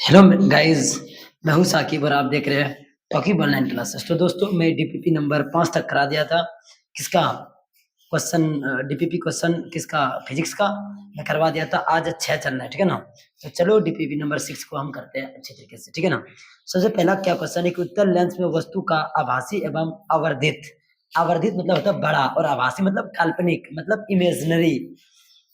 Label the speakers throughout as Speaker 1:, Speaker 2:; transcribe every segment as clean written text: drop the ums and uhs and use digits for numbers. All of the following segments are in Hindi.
Speaker 1: हेलो गाइस, मैं हूं साकिब और आप देख रहे हैं टॉकीब ऑनलाइन क्लासेस। तो दोस्तों मैं डीपीपी नंबर 5 तक करा दिया था। किसका क्वेश्चन? डीपीपी क्वेश्चन किसका? फिजिक्स का मैं करवा दिया था। आज 6 चलना है, ठीक है ना। तो चलो डीपीपी नंबर 6 को हम करते हैं अच्छे तरीके से, ठीक है ना। सबसे पहला क्या क्वेश्चन है कि उत्तल लेंस में वस्तु का आभासी एवं आवर्धित, आवर्धित मतलब होता है बड़ा, और आभासी मतलब काल्पनिक मतलब इमेजिनरी,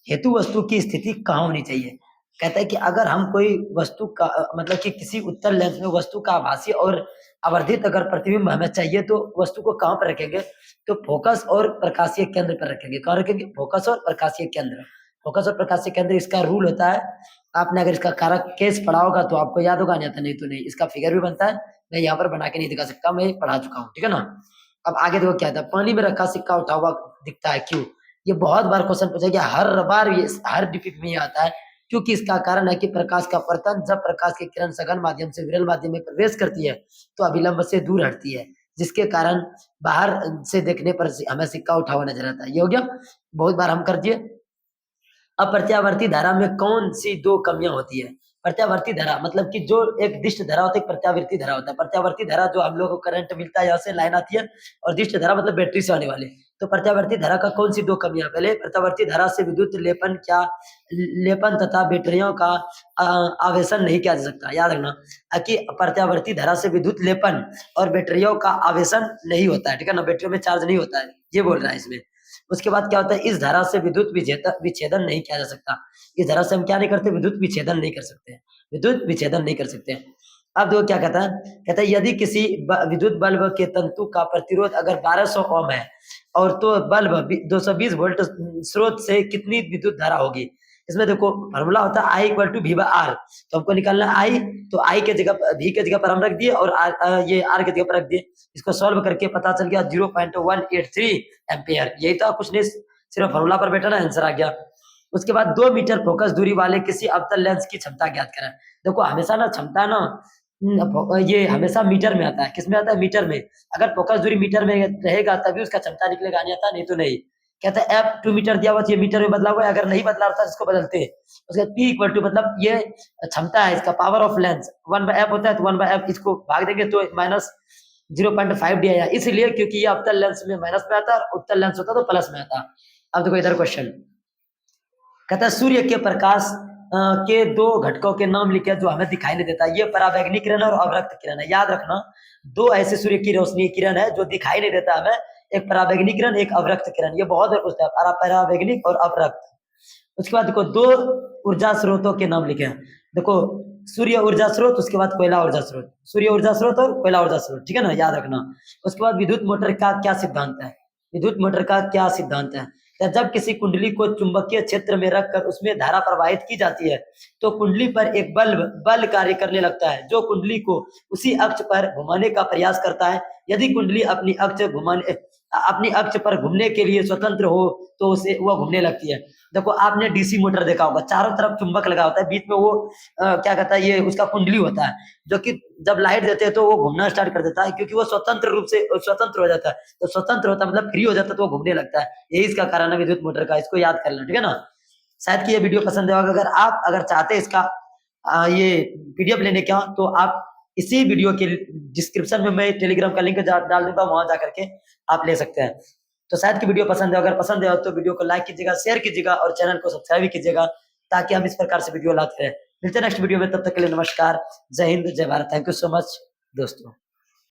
Speaker 1: हेतु वस्तु की स्थिति कहाँ होनी चाहिए। कहता है कि अगर हम कोई वस्तु का मतलब कि किसी उत्तल लेंस में वस्तु का आभासी और आवर्धित अगर प्रतिबिंब हमें चाहिए तो वस्तु को कहाँ पर रखेंगे? तो फोकस और प्रकाशीय केंद्र पर रखेंगे। कहाँ रखेंगे? फोकस और प्रकाशीय केंद्र। फोकस और प्रकाशीय केंद्र इसका रूल होता है। आपने अगर इसका कारक केस पढ़ा होगा तो आपको याद होगा, नहीं आता नहीं तो नहीं। इसका फिगर भी बनता है, मैं यहाँ पर बना के नहीं दिखा सकता, मैं पढ़ा चुका हूँ, ठीक है ना। अब आगे देखो क्या था, पानी में रखा सिक्का उठा हुआ दिखता है, क्यों? ये बहुत बार क्वेश्चन पूछा गया, हर बार ये हर डीपीपी में ये आता है। क्योंकि इसका कारण है कि प्रकाश का पतन, जब प्रकाश की किरण सघन माध्यम से विरल माध्यम में प्रवेश करती है तो अभिलंब से दूर हटती है, जिसके कारण बाहर से देखने पर हमें सिक्का उठा हुआ नजर आता है। ये हो गया, बहुत बार हम कर दिए। अब प्रत्यावर्ती धारा में कौन सी दो कमियां होती है? प्रत्यावर्ती धारा मतलब कि जो एक दिष्ट धारा होती है, प्रत्यावर्ती धारा होता है। प्रत्यावर्ती धारा जो हम लोग को करंट मिलता है, यहाँ से लाइन आती है, और दिष्ट धारा मतलब बैटरी से आने वाले। तो प्रत्यावर्ती धारा का कौन सी दो कमियां? पहले, प्रत्यावर्ती धारा से विद्युत लेपन क्या लेपन तथा बैटरियों का आवेशन नहीं किया जा सकता। याद रखना कि प्रत्यावर्ती धारा से विद्युत लेपन और बैटरियों का आवेशन नहीं होता है, ठीक है ना। बैटरियों में चार्ज नहीं होता है, ये बोल रहा है इसमें। उसके बाद क्या होता है, इस धारा से विद्युत विच्छेदन नहीं किया जा सकता। इस धारा से हम क्या नहीं करते? विद्युत विच्छेदन नहीं कर सकते, विद्युत विच्छेदन नहीं कर सकते। अब देखो क्या कहता है, कहता है यदि किसी विद्युत बल्ब के तंतु का प्रतिरोध अगर 1200 ओम है, और तो बल्ब 220 वोल्ट स्रोत से कितनी विद्युत धारा होगी? इसमें देखो फॉर्मूला होता है I equal to V by R. तो हमको निकालना आई, तो आई के जगह वी के जगह पर हम रख दिए, और ये आर के जगह पर रख दिए। इसको सॉल्व करके पता चल गया 0.183 एम्पियर। यही था, कुछ नहीं, सिर्फ फॉर्मूला पर बैठा ना, आंसर आ गया। उसके बाद 2 मीटर फोकस दूरी वाले किसी अवतल लेंस की क्षमता ज्ञात करें। देखो हमेशा ना क्षमता ना ये हमेशा मीटर में आता है। किस में आता है? मीटर में। अगर फोकस दूरी मीटर में रहेगा तभी उसका क्षमता निकलेगा, नहीं आता नहीं तो नहीं। कहता है एफ 2 मीटर दिया हुआ, ये मीटर में बदला हुआ है। अगर नहीं बदला होता इसको बदलते हैं। उसके पी इक्वल टू मतलब ये क्षमता है इसका, पावर ऑफ लेंस 1/f होता है, तो 1/f इसको भाग देंगे तो माइनस 0.5 दिया जाए, इसलिए क्योंकि ये अवतल लेंस में माइनस में आता है, उत्तल लेंस होता तो प्लस में आता। अब देखो इधर क्वेश्चन कहता है सूर्य के प्रकाश के दो घटकों के नाम लिखे जो हमें दिखाई नहीं देता। ये परावैंगनी किरण और अवरक्त किरण है। याद रखना, दो ऐसे सूर्य की रोशनी किरण है जो दिखाई नहीं देता हमें, एक परावैंगनी किरण, एक अवरक्त किरण। ये बहुत बार पूछता है, परावैंगनिक और अवरक्त। उसके बाद देखो दो ऊर्जा स्रोतों के नाम लिखे हैं। देखो सूर्य ऊर्जा स्रोत, उसके बाद कोयला ऊर्जा स्रोत। सूर्य ऊर्जा स्रोत और कोयला ऊर्जा स्रोत, ठीक है ना, याद रखना। उसके बाद विद्युत मोटर का क्या सिद्धांत है? विद्युत मोटर का क्या सिद्धांत है? या जब किसी कुंडली को चुंबकीय क्षेत्र में रखकर उसमें धारा प्रवाहित की जाती है तो कुंडली पर एक बल कार्य करने लगता है जो कुंडली को उसी अक्ष पर घुमाने का प्रयास करता है। यदि कुंडली अपनी अक्ष पर घूमने के लिए स्वतंत्र हो तो उसे वह घूमने लगती है। देखो आपने डीसी मोटर देखा होगा, चारों तरफ चुंबक लगा होता है, बीच में वो क्या कहता है, ये उसका कुंडली होता है, जो कि जब लाइट देते हैं तो वो घूमना स्टार्ट कर देता है, क्योंकि वो स्वतंत्र रूप से स्वतंत्र हो जाता है। तो स्वतंत्र होता है मतलब फ्री हो जाता है, तो वो घूमने लगता है। यही इसका कारण है विद्युत मोटर का, इसको याद कर लेना, ठीक है ना। शायद कि ये वीडियो पसंद आएगा। अगर आप चाहते हैं इसका ये पीडीएफ लेने का, तो आप इसी वीडियो के डिस्क्रिप्शन में मैं टेलीग्राम का लिंक डाल दूंगा, वहां जाकर के आप ले सकते हैं। तो शायद की वीडियो पसंद है, अगर पसंद है तो वीडियो को लाइक कीजिएगा, शेयर कीजिएगा और चैनल को सब्सक्राइब भी कीजिएगा, ताकि हम इस प्रकार से वीडियो लाते रहे। मिलते हैं नेक्स्ट वीडियो में, तब तक के लिए नमस्कार, जय हिंद, जय Bharat. Thank you so much दोस्तों।